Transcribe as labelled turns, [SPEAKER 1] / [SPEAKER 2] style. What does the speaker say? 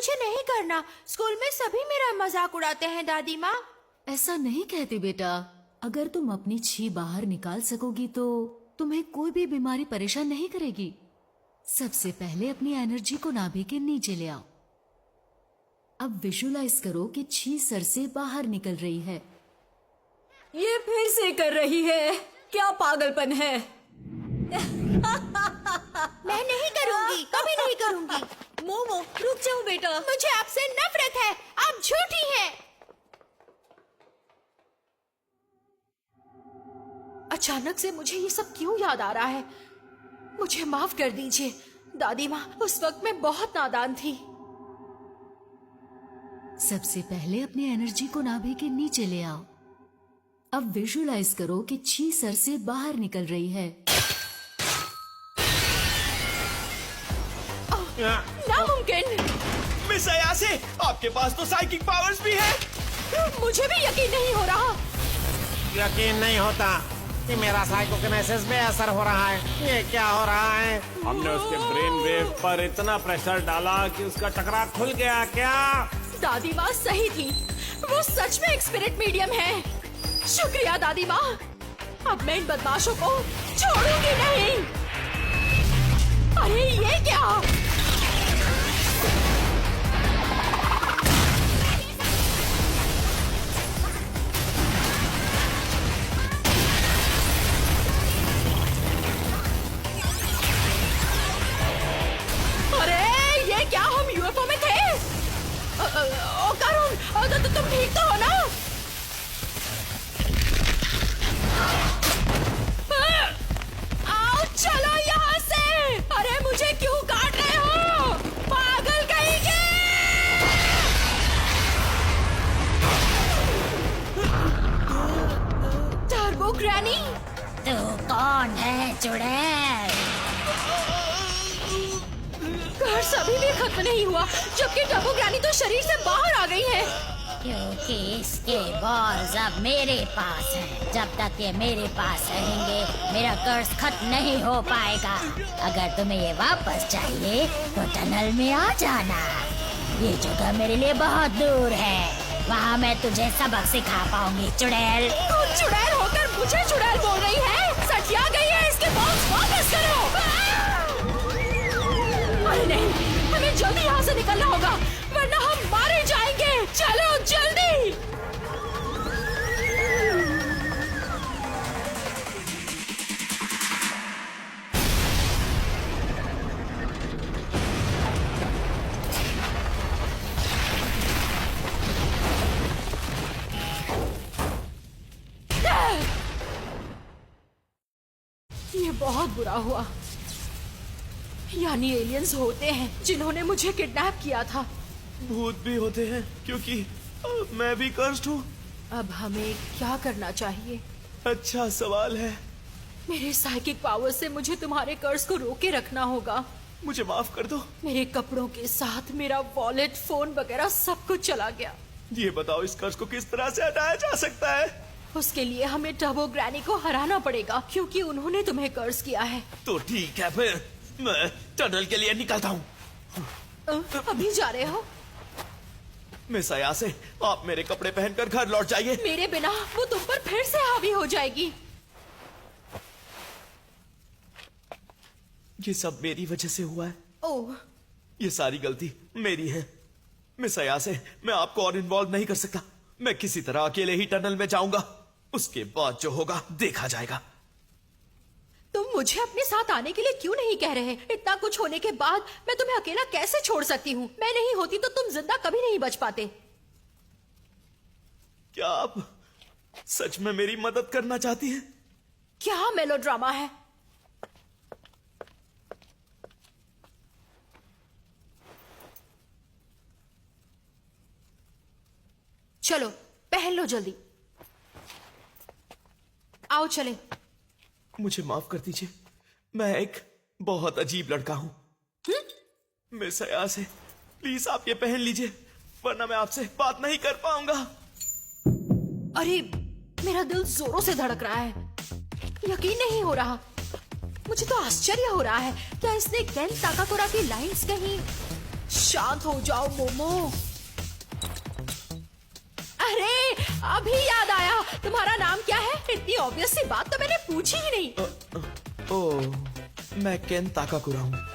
[SPEAKER 1] मुझे नहीं करना। स्कूल में सभी मेरा मजाक उड़ाते हैं दादी माँ।
[SPEAKER 2] ऐसा नहीं कहते बेटा। अगर तुम अपनी छी बाहर निकाल सकोगी तो तुम्हें कोई भी बीमारी परेशान नहीं करेगी। सबसे पहले अपनी एनर्जी को नाभि के नीचे ले आओ। अब विजुलाइज करो कि छी सर से बाहर निकल रही है।
[SPEAKER 3] ये फिर से कर रही है, क्या पागलपन है।
[SPEAKER 1] मैं नहीं करूँगी, कभी नहीं करूँगी।
[SPEAKER 3] मोमो रुक जाओ बेटा।
[SPEAKER 1] मुझे आपसे नफरत है, आप झूठी हैं। अचानक से मुझे ये सब क्यों याद आ रहा है? मुझे माफ कर दीजिए दादी माँ, उस वक्त मैं बहुत नादान थी।
[SPEAKER 2] सबसे पहले अपनी एनर्जी को नाभि के नीचे ले आओ। अब विजुलाइज करो कि छी सर से बाहर निकल रही है।
[SPEAKER 1] नामुमकिन।
[SPEAKER 4] मिस अयासे, आपके पास तो साइकिक पावर्स भी है।
[SPEAKER 1] मुझे भी यकीन नहीं हो रहा।
[SPEAKER 5] यकीन नहीं होता कि मेरा साइकोकिनेसिस पे असर हो रहा है। ये क्या हो रहा है?
[SPEAKER 4] हमने उसके ब्रेन वेव पर इतना प्रेशर डाला कि उसका टकरा खुल गया। क्या
[SPEAKER 1] दादी माँ सही थी, वो सच में एक स्पिरिट मीडियम है। शुक्रिया दादी माँ, अब मैं इन बदमाशों को छोड़ूंगी नहीं। अरे ये क्या? अरे ये क्या, हम यूएफओ में थे? ओ करुण, तुम ठीक तो हो ना? आओ चलो यहाँ से। अरे मुझे क्यों काट रहे हो, पागल कहीं के। टर्बो ग्रैनी,
[SPEAKER 6] तू कौन है चुड़ैल?
[SPEAKER 1] कर्स अभी भी खत्म नहीं हुआ, जबकि टर्बो ग्रैनी तो शरीर से बाहर आ गई है।
[SPEAKER 6] क्योंकि इसके बॉल्स अब मेरे पास हैं। जब तक ये मेरे पास रहेंगे मेरा कर्ज खत्म नहीं हो पाएगा। अगर तुम्हें ये वापस चाहिए तो टनल में आ जाना। ये जगह मेरे लिए बहुत दूर है, वहाँ मैं तुझे सबक सिखा पाऊंगी चुड़ैल।
[SPEAKER 1] तू चुड़ैल होकर मुझे चुड़ैल बोल रही है? सटिया गई है, इसके बॉक्स वापस करो। अरे नहीं, हमें जल्दी यहाँ से निकलना होगा वरना हम मारे जाएंगे। चलो जल्दी। ये बहुत बुरा हुआ। यानी एलियंस होते हैं जिन्होंने मुझे किडनैप किया था।
[SPEAKER 4] भूत भी होते हैं क्योंकि मैं भी कर्स्ड हूँ।
[SPEAKER 1] अब हमें क्या करना चाहिए?
[SPEAKER 4] अच्छा सवाल है।
[SPEAKER 1] मेरे साइकिक पावर से मुझे तुम्हारे कर्ज को रोके रखना होगा।
[SPEAKER 4] मुझे माफ कर दो।
[SPEAKER 1] मेरे कपड़ों के साथ मेरा वॉलेट, फोन वगैरह सब कुछ चला गया।
[SPEAKER 4] ये बताओ इस कर्ज को किस तरह से हटाया जा सकता है?
[SPEAKER 1] उसके लिए हमें टर्बो ग्रैनी को हराना पड़ेगा क्योंकि उन्होंने तुम्हें कर्ज किया है।
[SPEAKER 4] तो ठीक है, फिर मैं टनल के लिए निकलता हूँ।
[SPEAKER 1] अभी जा रहे हो?
[SPEAKER 4] मिस अयासे, आप मेरे कपड़े पहनकर घर लौट जाइए।
[SPEAKER 1] मेरे बिना वो तुम पर फिर से हावी हो जाएगी।
[SPEAKER 4] ये सब मेरी वजह से हुआ है।
[SPEAKER 1] ओह,
[SPEAKER 4] ये सारी गलती मेरी है। मिस अयासे, मैं आपको और इन्वॉल्व नहीं कर सकता। मैं किसी तरह अकेले ही टनल में जाऊंगा, उसके बाद जो होगा देखा जाएगा।
[SPEAKER 1] तुम मुझे अपने साथ आने के लिए क्यों नहीं कह रहे? इतना कुछ होने के बाद मैं तुम्हें अकेला कैसे छोड़ सकती हूँ? मैं नहीं होती तो तुम जिंदा कभी नहीं बच पाते।
[SPEAKER 4] क्या आप सच में मेरी मदद करना चाहती हैं?
[SPEAKER 1] क्या मेलोड्रामा है? चलो पहन लो जल्दी। आओ चले।
[SPEAKER 4] मुझे माफ कर दीजिए, मैं एक बहुत अजीब लड़का हूँ। मिस अयासे, प्लीज आप ये पहन लीजिए, वरना मैं आपसे बात नहीं कर पाऊंगा।
[SPEAKER 1] अरे मेरा दिल जोरों से धड़क रहा है, यकीन नहीं हो रहा। मुझे तो आश्चर्य हो रहा है, क्या इसने केन ताकाकोरा की लाइंस कहीं शांत हो जाओ मोमो। अरे अभी याद आया, तुम्हारा नाम क्या है? इतनी ऑब्वियस सी बात तो मैंने पूछी ही नहीं।
[SPEAKER 4] ओह, मैं केन ताकाकुरा हूँ।